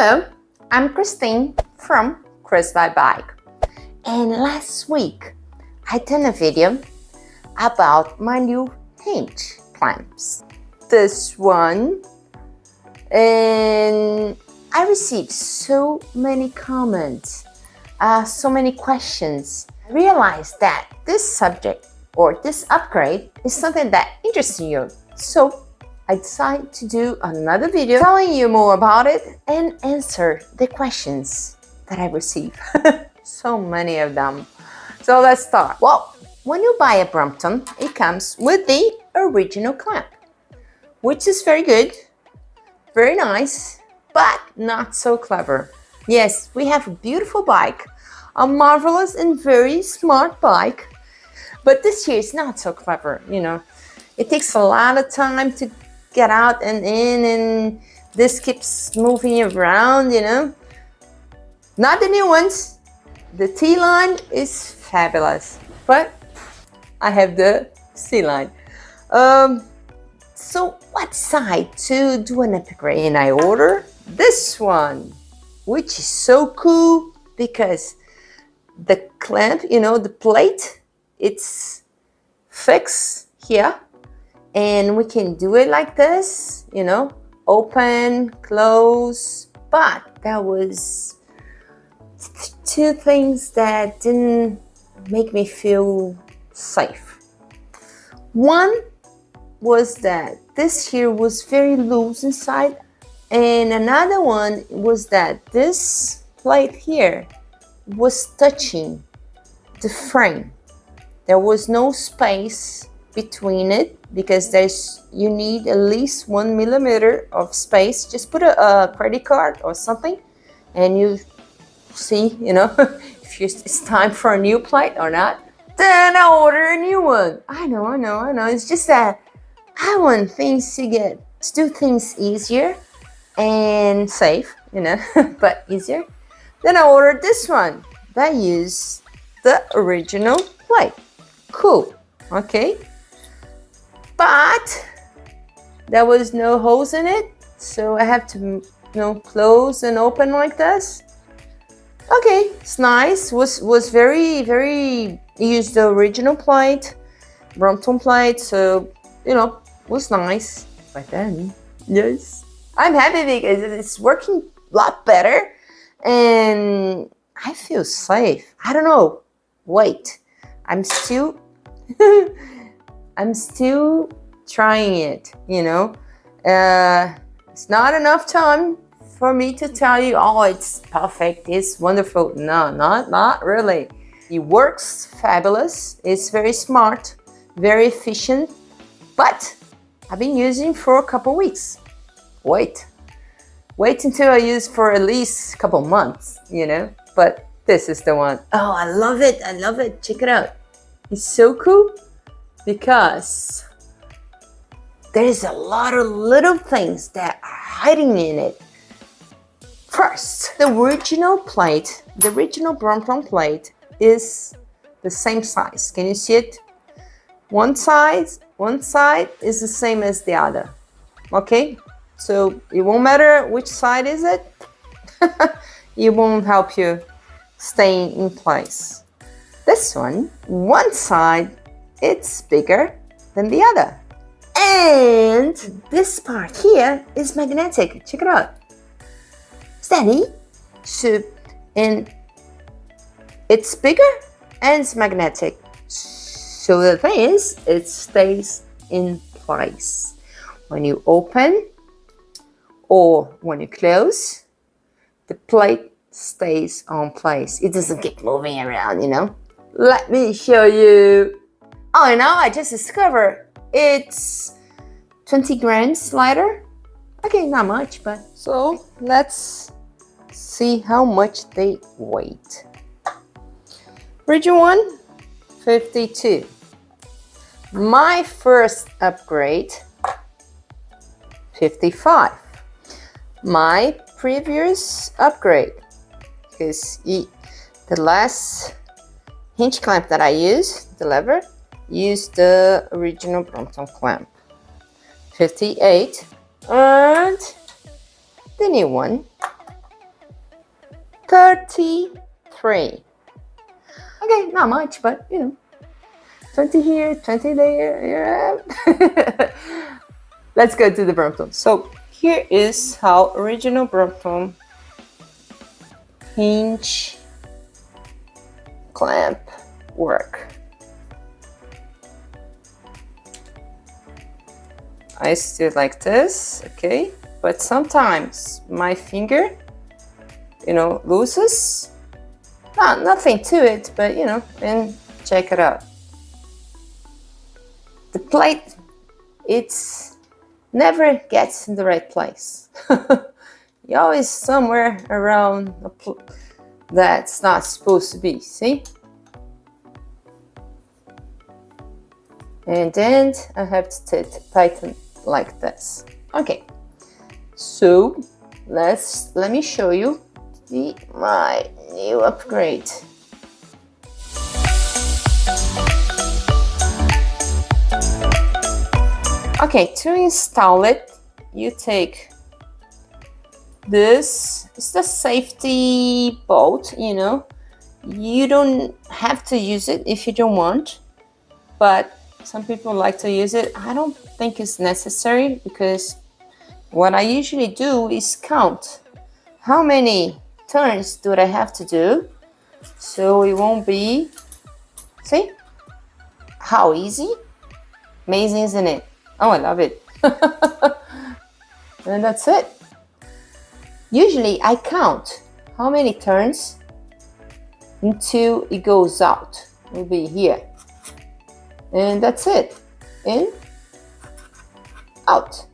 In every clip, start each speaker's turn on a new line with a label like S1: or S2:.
S1: Hello, I'm Christine from Chris by Bike, and last week I done a video about my new hinge clamps. This one, and I received so many comments, so many questions. I realized that this subject or this upgrade is something that interests you, so I decided to do another video telling you more about it and answer the questions that I receive. So many of them. So let's start. Well, when you buy a Brompton, it comes with the original clamp, which is very good, very nice, but not so clever. Yes, we have a beautiful bike, a marvelous and very smart bike, but this here is not so clever, you know. It takes a lot of time to get out and in, and this keeps moving around, you know. Not the new ones. The T line is fabulous, but I have the C line. So what side to do an upgrade? And I order this one, which is so cool because the clamp, you know, the plate, it's fixed here. And we can do it like this, you know, open, close. But there was two things that didn't make me feel safe. One was that this here was very loose inside. And another one was that this plate here was touching the frame. There was no space between it because you need at least 1 millimeter of space. Just put a credit card or something and you see, you know, if it's time for a new plate or not. Then I order a new one. I know. It's just that I want things to do things easier and safe, you know, but easier. Then I ordered this one that used the original plate. Cool, okay. But there was no holes in it, so I have to, you know, close and open like this. Okay, it's nice. Was very used the original plate, Brompton plate, so you know, was nice. But then, yes, I'm happy because it's working a lot better, and I feel safe. I don't know. Wait, I'm still trying it, you know. It's not enough time for me to tell you, oh, it's perfect, it's wonderful. No, not really. It works fabulous. It's very smart, very efficient, but I've been using for a couple weeks. Wait until I use for at least a couple months, you know. But this is the one. Oh, I love it. Check it out. It's so cool because there's a lot of little things that are hiding in it. First, the original plate, the original Brompton plate is the same size. Can you see it? One side is the same as the other. Okay? So it won't matter which side is it. It won't help you staying in place. This one side, it's bigger than the other. And this part here is magnetic. Check it out. Steady. So, and it's bigger and it's magnetic. So the thing is, it stays in place. When you open or when you close, the plate stays on place. It doesn't keep moving around, you know. Let me show you. Oh, and now I just discovered it's 20 grams lighter. Okay, not much, but so let's see how much they weigh. Original one, 52. My first upgrade, 55. My previous upgrade, because the last hinge clamp that I used, the lever, used the original Brompton clamp, 58, and the new one, 33. Okay, not much, but you know, 20 here, 20 there. Yeah. Let's go to the Brompton. So here is how original Brompton hinge clamp work. I still like this, okay, but sometimes my finger, you know, loses. Nothing to it, but you know, and check it out. The plate, it's never gets in the right place. You're always somewhere around that's not supposed to be, see? And then I have to tighten like this. Okay, so let me show you my new upgrade. Okay, to install it, you take this. It's the safety bolt, you know. You don't have to use it if you don't want, but some people like to use it. I don't think it's necessary, because what I usually do is count how many turns do I have to do, so it won't be, see how easy, amazing, isn't it? Oh, I love it. And that's it. Usually I count how many turns until it goes out. It will be here. And that's it. In, out.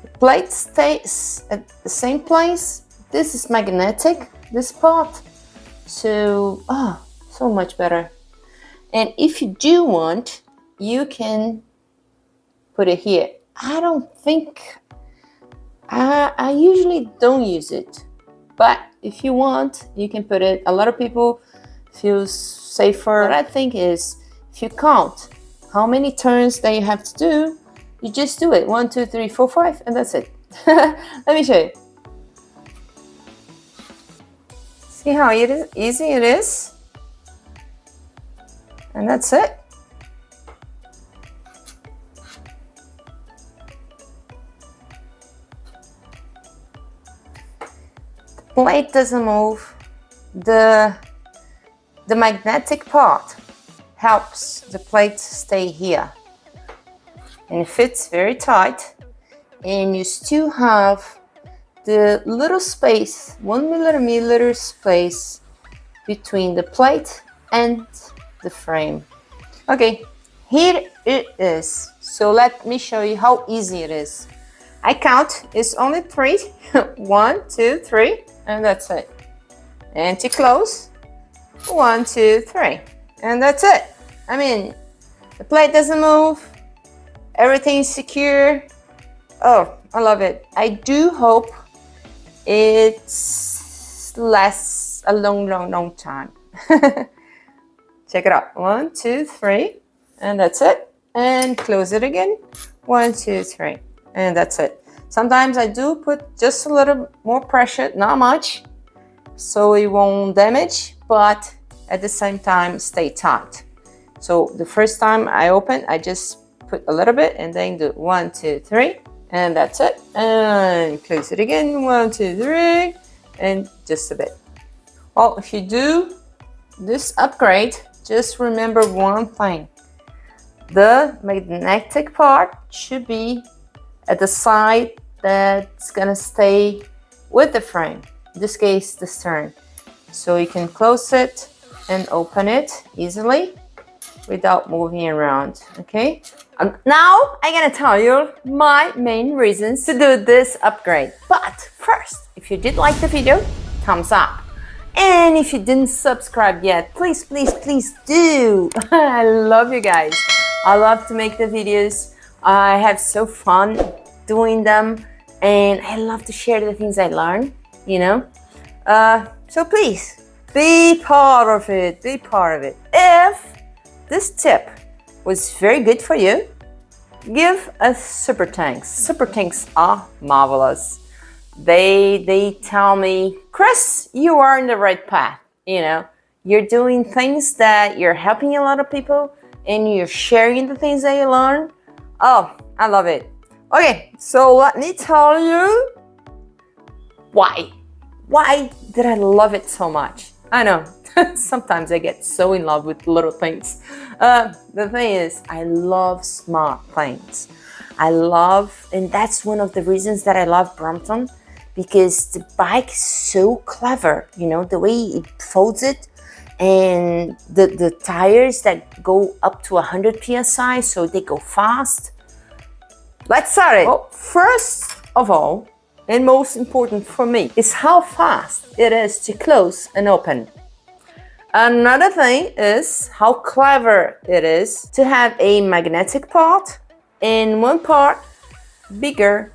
S1: The plate stays at the same place. This is magnetic, this part. So, so much better. And if you do want, you can put it here. I don't think, I usually don't use it, but if you want, you can put it. A lot of people feel safer. What I think is, if you count how many turns that you have to do, you just do it. 1, 2, 3, 4, 5, and that's it. Let me show you. See how easy it is? And that's it. The plate doesn't move. The magnetic part helps the plate stay here, and it fits very tight, and you still have the little space, 1 millimeter space between the plate and the frame. Okay, here it is. So let me show you how easy it is. I count, it's only 3. 1, 2, 3, and that's it. And to close, 1, 2, 3, and that's it. I mean, the plate doesn't move, everything's secure. Oh, I love it. I do hope it lasts a long time. Check it out. 1, 2, 3, and that's it. And close it again. 1, 2, 3, and that's it. Sometimes I do put just a little more pressure, not much, so it won't damage, but at the same time stay tight. So the first time I open, I just put a little bit and then do 1, 2, 3, and that's it. And close it again. 1, 2, 3, and just a bit. Well, if you do this upgrade, just remember one thing. The magnetic part should be at the side that's gonna stay with the frame. In this case, the stern. So you can close it and open it easily without moving around, okay? Now I'm gonna tell you my main reasons to do this upgrade. But first, if you did like the video, thumbs up. And if you didn't subscribe yet, please do. I love you guys. I love to make the videos. I have so fun doing them, and I love to share the things I learn, you know? So please, be part of it, be part of it. If this tip was very good for you, give us super thanks. Super thanks are marvelous. They tell me, Chris, you are in the right path. You know, you're doing things that you're helping a lot of people and you're sharing the things that you learn. Oh, I love it. Okay, so let me tell you why. Why did I love it so much? I know, sometimes I get so in love with little things. The thing is, I love smart things. And that's one of the reasons that I love Brompton, because the bike is so clever, you know, the way it folds it, and the tires that go up to 100 psi, so they go fast. Let's start it. Well, first of all, and most important for me, is how fast it is to close and open. Another thing is how clever it is to have a magnetic part and one part bigger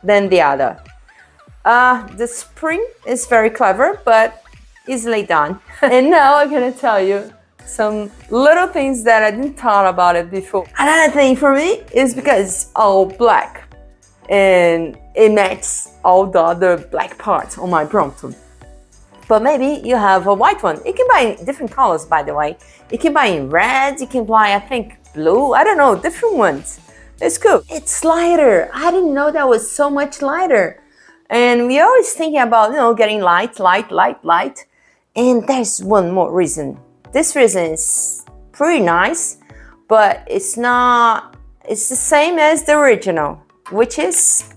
S1: than the other. The spring is very clever, but easily done. And now I'm gonna tell you some little things that I didn't thought about it before. Another thing for me is because it's all black and it matches all the other black parts on my Brompton. But maybe you have a white one. You can buy in different colors, by the way. You can buy in red, you can buy, I think, blue, I don't know, different ones. It's cool. It's lighter. I didn't know that was so much lighter. And we're always thinking about, you know, getting light. And there's one more reason. This reason is pretty nice, but it's the same as the original, which is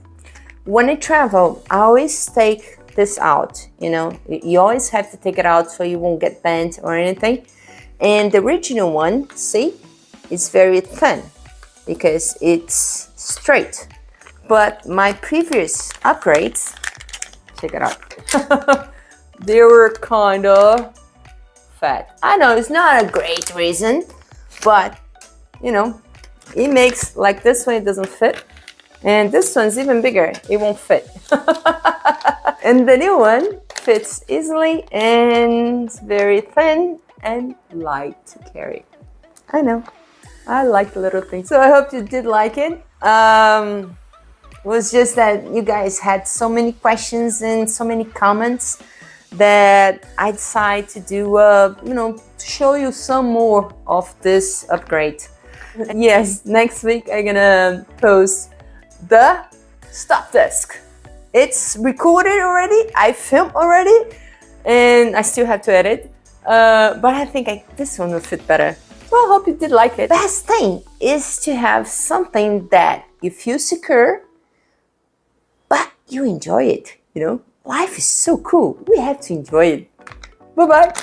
S1: when I travel, I always take this out, you know, you always have to take it out so you won't get bent or anything. And the original one, see, is very thin because it's straight. But my previous upgrades, check it out, they were kind of fat. I know it's not a great reason, but you know, it makes like this one, it doesn't fit. And this one's even bigger, it won't fit. And the new one fits easily and it's very thin and light to carry. I know, I like the little things. So I hope you did like it. It was just that you guys had so many questions and so many comments that I decided to do, you know, to show you some more of this upgrade. Yes, next week I'm gonna post the stop disc. It's recorded already, I filmed already, and I still have to edit. But I think this one will fit better. Well, I hope you did like it. Best thing is to have something that you feel secure, but you enjoy it, you know? Life is so cool. We have to enjoy it. Bye-bye.